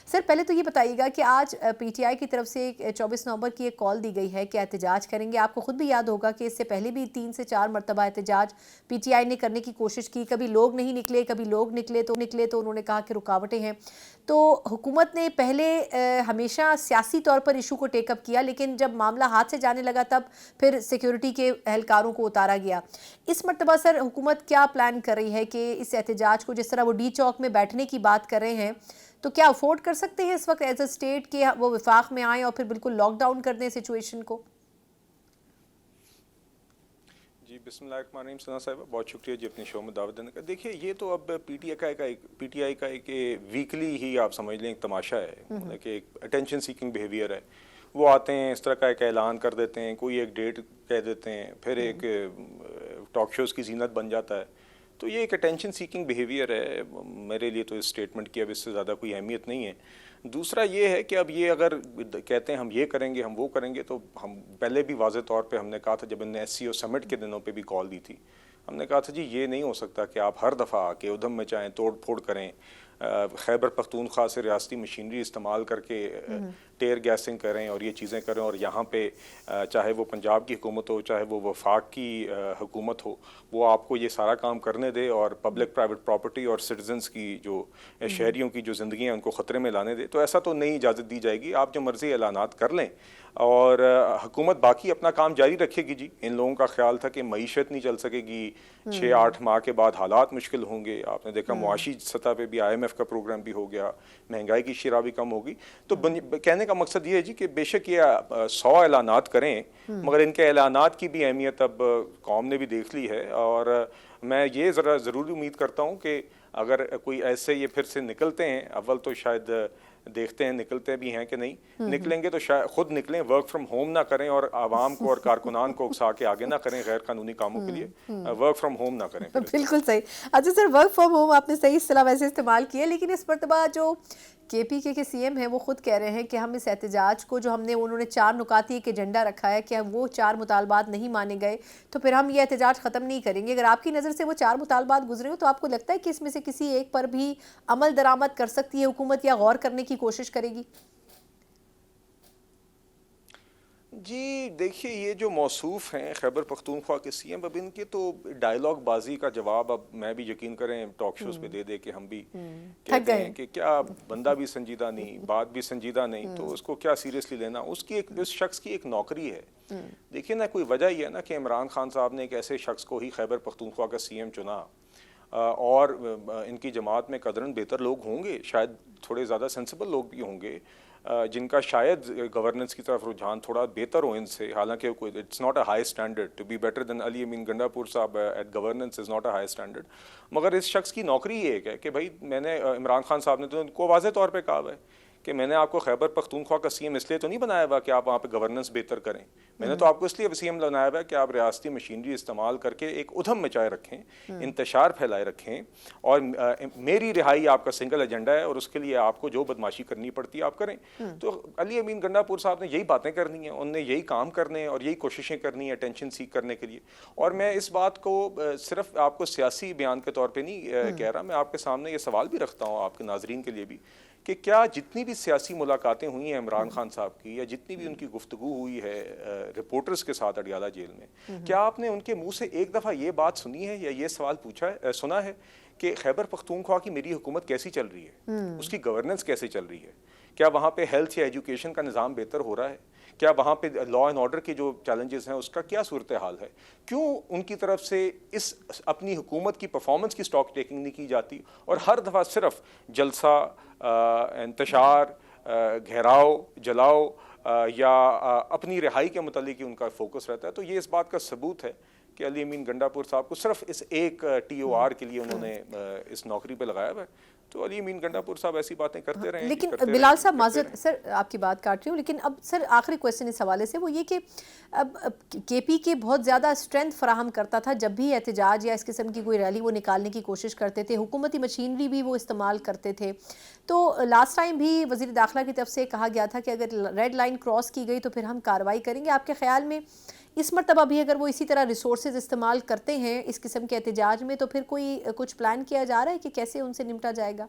Sir पहले तो ये बताइएगा कि आज पीटीआई की तरफ से 24 नवंबर की एक कॉल दी गई है कि एहतजाज करेंगे। आपको खुद भी याद होगा कि इससे पहले भी 3 से 4 मरतबा एहतजाज पीटीआई ने करने की कोशिश की, कभी लोग नहीं निकले, कभी लोग निकले तो उन्होंने कहा कि रुकावटें हैं। तो हुकूमत ने पहले हमेशा सियासी तौर पर इशू को टेकअप किया, लेकिन जब मामला हाथ से जाने लगा तब फिर सिक्योरिटी के एहलकारों को उतारा गया। इस मरतबा सर हुकूमत क्या प्लान कर रही है कि इस एहतजाज को, जिस तरह वो डी चौक में बैठने की बात कर रहे हैं, तो क्या अफोर्ड कर सकते हैं इस वक्त एज अ स्टेट कि वो विफाक में आए और फिर बिल्कुल लॉकडाउन कर दें सिचुएशन को? जी बिस्मिल्लाहिर्रहमानिर्रहीम। सना साहिबा बहुत शुक्रिया जी अपने शो में दावत देने का। देखिए ये तो अब पीटीआई का एक वीकली ही आप समझ लें एक तमाशा है, मतलब कि एक अटेंशन सीकिंग बिहेवियर है। वो आते हैं, इस तरह का एक ऐलान कर देते हैं, कोई एक डेट कह देते हैं, फिर एक टॉक शोज़ की जीनत बन जाता है। तो ये एक अटेंशन सीकिंग बिहेवियर है। मेरे लिए तो इस स्टेटमेंट की अब इससे ज़्यादा कोई अहमियत नहीं है। दूसरा ये है कि अब ये अगर कहते हैं हम ये करेंगे हम वो करेंगे, तो हम पहले भी वाज़े तौर पे हमने कहा था, जब इनने एससीओ समिट के दिनों पे भी कॉल दी थी, हमने कहा था जी ये नहीं हो सकता कि आप हर दफ़ा आके उधम मचाएं, तोड़ फोड़ करें, खैबर पख्तूनख्वा से रियासती मशीनरी इस्तेमाल करके टेयर गैसिंग करें और ये चीज़ें करें, और यहाँ पे चाहे वो पंजाब की हुकूमत हो चाहे वो वफाक की हुकूमत हो, वो आपको ये सारा काम करने दे और पब्लिक प्राइवेट प्रॉपर्टी और सिटीजन्स की जो शहरियों की जो ज़िंदगी है उनको ख़तरे में लाने दे। तो ऐसा तो नहीं इजाज़त दी जाएगी। आप जो मर्ज़ी ऐलानात कर लें और हुकूमत बाकी अपना काम जारी रखेगी। जी इन लोगों का ख्याल था कि मईशत नहीं चल सकेगी, 6-8 माह के बाद हालात मुश्किल होंगे। आपने देखा मुआशी सतह पे भी IMF का प्रोग्राम भी हो गया, महंगाई की शिरा भी कम होगी। तो कहने का मकसद ये है जी कि बेशक ये 100 ऐलानात करें, मगर इनके ऐलानात की भी अहमियत अब कौम ने भी देख ली है। और मैं ये ज़रूर उम्मीद करता हूँ कि अगर कोई ऐसे ये फिर से निकलते हैं, अव्वल तो शायद देखते हैं निकलते भी हैं कि नहीं, निकलेंगे तो शायद खुद निकलें, वर्क फ्रॉम होम ना करें और आवाम को और कारकुनान को उकसा के आगे ना करें गैर कानूनी कामों के लिए, वर्क फ्रॉम होम ना करें। बिल्कुल सही। अच्छा सर, वर्क फ्रॉम होम आपने सही इस्तेलाह वैसे इस्तेमाल किया, लेकिन इस मरतबा जो केपीके के सीएम हैं वो खुद कह रहे हैं कि हम इस एहतजाज को जो उन्होंने 4 नुकाती एक एजेंडा रखा है कि वो 4 मुतालबात नहीं माने गए तो फिर हम ये एहतजाज ख़त्म नहीं करेंगे। अगर आपकी नज़र से वो 4 मुतालबात गुजरे हो तो आपको लगता है कि इसमें से किसी एक पर भी अमल दरामद कर सकती है हुकूमत या गौर करने की कोशिश करेगी? जी देखिए, ये जो मौसूफ़ हैं खैबर पख्तूनख्वा के सीएम, अब इनके तो डायलॉग बाजी का जवाब अब मैं भी यकीन करें टॉक शोज़ पे दे दे के हम भी कहते हैं कि क्या बंदा भी संजीदा नहीं, बात भी संजीदा नहीं, तो उसको क्या सीरियसली लेना। उसकी एक, उस शख्स की एक नौकरी है। देखिए ना, कोई वजह ही है ना कि इमरान खान साहब ने एक ऐसे शख्स को ही खैबर पख्तूनख्वा का सीएम चुना, और इनकी जमात में कदरन बेहतर लोग होंगे, शायद थोड़े ज़्यादा सेंसिबल लोग भी होंगे, जिनका शायद गवर्नेंस की तरफ रुझान थोड़ा बेहतर हो इनसे। हालांकि it's not a high standard to be better than Ali Amin Gandapur sahab at governance, is not a high standard. मगर इस शख्स की नौकरी ये है कि भाई मैंने इमरान खान साहब ने तो उनको वाज़े तौर पर कहा है कि मैंने आपको खैबर पख्तूनख्वा का सीएम इसलिए तो नहीं बनाया हुआ कि आप वहाँ पे गवर्नेंस बेहतर करें, मैंने तो आपको इसलिए सीएम बनाया हुआ है कि आप रियासती मशीनरी इस्तेमाल करके एक उधम मचाए रखें, इंतशार फैलाए रखें, और मेरी रिहाई आपका सिंगल एजेंडा है, और उसके लिए आपको जो बदमाशी करनी पड़ती है आप करें। तो अली अमीन गंडापुर साहब ने यही बातें करनी है, उनने यही काम करने हैं और यही कोशिशें करनी है अटेंशन सीख करने के लिए। और मैं इस बात को सिर्फ आपको सियासी बयान के तौर पर नहीं कह रहा, मैं आपके सामने ये सवाल भी रखता हूँ आपके नाजरीन के लिए भी, कि क्या जितनी भी सियासी मुलाकातें हुई हैं इमरान खान साहब की, या जितनी भी उनकी गुफ्तगू हुई है रिपोर्टर्स के साथ अडियाला जेल में, क्या आपने उनके मुंह से एक दफ़ा ये बात सुनी है या ये सवाल सुना है कि खैबर पख्तूनख्वा की मेरी हुकूमत कैसी चल रही है, उसकी गवर्नेंस कैसे चल रही है, क्या वहाँ पे हेल्थ या एजुकेशन का निज़ाम बेहतर हो रहा है, क्या वहाँ पे लॉ एंड ऑर्डर के जो चैलेंजेस हैं उसका क्या सूरत हाल है? क्यों उनकी तरफ से इस अपनी हुकूमत की परफॉर्मेंस की स्टॉक टेकिंग नहीं की जाती, और हर दफ़ा सिर्फ जलसा, इंतशार, घेराव, जलाओ, या अपनी रिहाई के मुतालिक ही उनका फोकस रहता है। तो ये इस बात का सबूत है कि अली अमीन गंडापुर साहब को सिर्फ इस एक TOR के लिए उन्होंने इस नौकरी पे लगाया हुआ है। तो अली अमीन गंडापुर साहब ऐसी बातें करते रहे। लेकिन बिलाल साहब, माजरत सर आपकी बात काट रही हूँ, लेकिन अब सर आखिरी क्वेश्चन इस हवाले से वो ये कि अब KPK बहुत ज़्यादा स्ट्रेंथ फराहम करता था जब भी एहतजाज या इस किस्म की कोई रैली वो निकालने की कोशिश करते थे, हुकूमती मशीनरी भी वो इस्तेमाल करते थे। तो लास्ट टाइम भी वज़ीर दाखिला की तरफ से कहा गया था कि अगर रेड लाइन क्रॉस की गई तो फिर हम कार्रवाई करेंगे। आपके ख्याल में इस मरतबा भी अगर वो इसी तरह रिसोर्सेज इस्तेमाल करते हैं इस किस्म के एहतजाज में, तो फिर कोई कुछ प्लान किया जा रहा है कि कैसे उनसे निपटा जाएगा?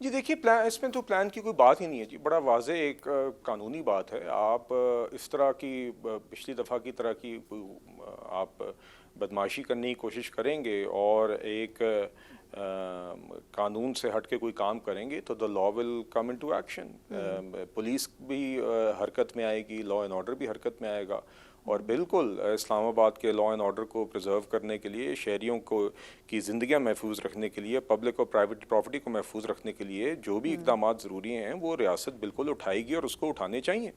जी देखिए, प्लान इसमें तो प्लान की कोई बात ही नहीं है जी, बड़ा वाज़ेह एक कानूनी बात है। आप इस तरह की पिछली दफ़ा की तरह की आप बदमाशी करने की कोशिश करेंगे और एक कानून से हट के कोई काम करेंगे तो the law will come into action. Police भी हरकत में आएगी, लॉ एंड ऑर्डर भी हरकत में आएगा और बिल्कुल इस्लामाबाद के लॉ एंड ऑर्डर को प्रिजर्व करने के लिए, शहरियों को की ज़िंदगियाँ महफूज रखने के लिए, पब्लिक और प्राइवेट प्रॉपर्टी को महफूज रखने के लिए जो भी इकदाम ज़रूरी हैं वो रियासत बिल्कुल उठाएगी और उसको उठाने चाहिए।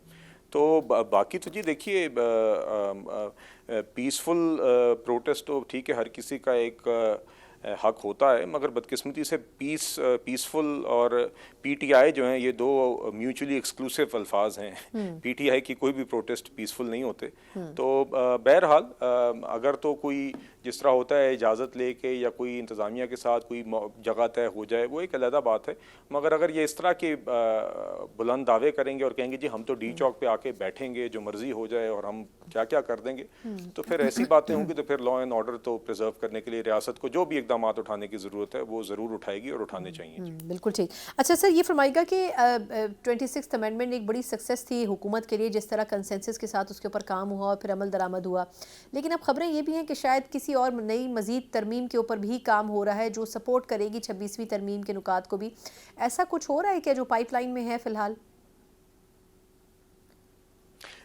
तो बाकी तो जी देखिए, पीसफुल प्रोटेस्ट तो ठीक है, हर किसी का एक हक होता है, मगर बदकिस्मती से पीसफुल और पीटीआई जो हैं, ये दो म्यूचुअली एक्सक्लूसिव अल्फाज हैं। पीटीआई की कोई भी प्रोटेस्ट पीसफुल नहीं होते। तो बहरहाल अगर तो कोई जिस तरह होता है इजाज़त लेके या कोई इंतज़ामिया के साथ कोई जगह तय हो जाए, वो एक अलग बात है। मगर अगर ये इस तरह के बुलंद दावे करेंगे और कहेंगे जी हम तो डी चौक पे आके बैठेंगे, जो मर्जी हो जाए और हम क्या क्या कर देंगे, तो फिर ऐसी बातें होंगी तो फिर लॉ एंड ऑर्डर तो प्रिजर्व करने के लिए रियासत को जो भी इकदाम उठाने की ज़रूरत है वो ज़रूर उठाएगी और उठाने चाहिए। बिल्कुल ठीक। अच्छा सर, ये फरमाइएगा कि 26th अमेंडमेंट एक बड़ी सक्सेस थी हुकूमत के लिए, जिस तरह कंसेंसस के साथ उसके ऊपर काम हुआ और फिर अमल दरामद हुआ, लेकिन अब खबरें ये भी हैं कि शायद किसी और नई मज़ीद तरमीम के ऊपर भी काम हो रहा है जो सपोर्ट करेगी 26वीं तरमीम के नुकात को भी। ऐसा कुछ हो रहा है क्या जो पाइपलाइन में है फ़िलहाल?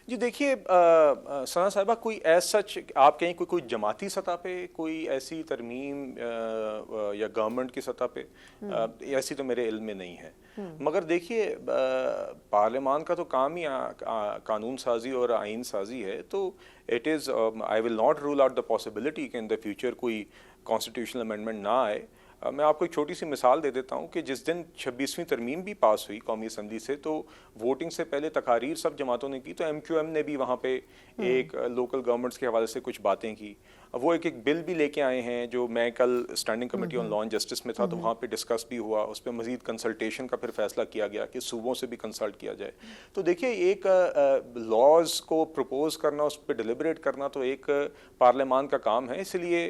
जी देखिए, सना साहिबा, कोई एज सच आप कहें कोई जमाती सतह पे कोई ऐसी तरमीम या गवर्नमेंट की सतह पे ऐसी तो मेरे इल्म में नहीं है। मगर देखिए, पार्लियामान का तो काम ही कानून साजी और आइन साजी है, तो it is I will not rule out the possibility कि इन द फ्यूचर कोई कॉन्स्टिट्यूशनल अमेंडमेंट ना आए। मैं आपको एक छोटी सी मिसाल दे देता हूँ कि जिस दिन 26वीं तरमीम भी पास हुई कौमी असम्बली से, तो वोटिंग से पहले तकारीर सब जमातों ने की, तो MQM ने भी वहाँ पे एक लोकल गवर्नमेंट्स के हवाले से कुछ बातें की। वो एक बिल भी लेके आए हैं जो मैं कल standing committee on law and justice में था, तो वहाँ पे डिस्कस भी हुआ, उस पर मजीद कंसल्टेशन का फिर फैसला किया गया कि सूबों से भी कंसल्ट किया जाए। तो देखिए, एक लॉज को प्रपोज करना, उस पर डिलिबरेट करना तो एक पार्लियामान का काम है। इसलिए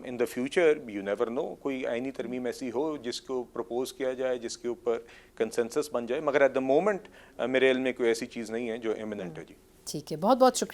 in the future you never know, कोई आईनी तरमीम ऐसी हो जिसको प्रपोज किया जाए, जिसके ऊपर कंसेंसस बन जाए, मगर एट द मोमेंट मेरे इल्म में कोई ऐसी चीज़ नहीं है जो इमिनेंट है जी। ठीक है, बहुत बहुत शुक्रिया।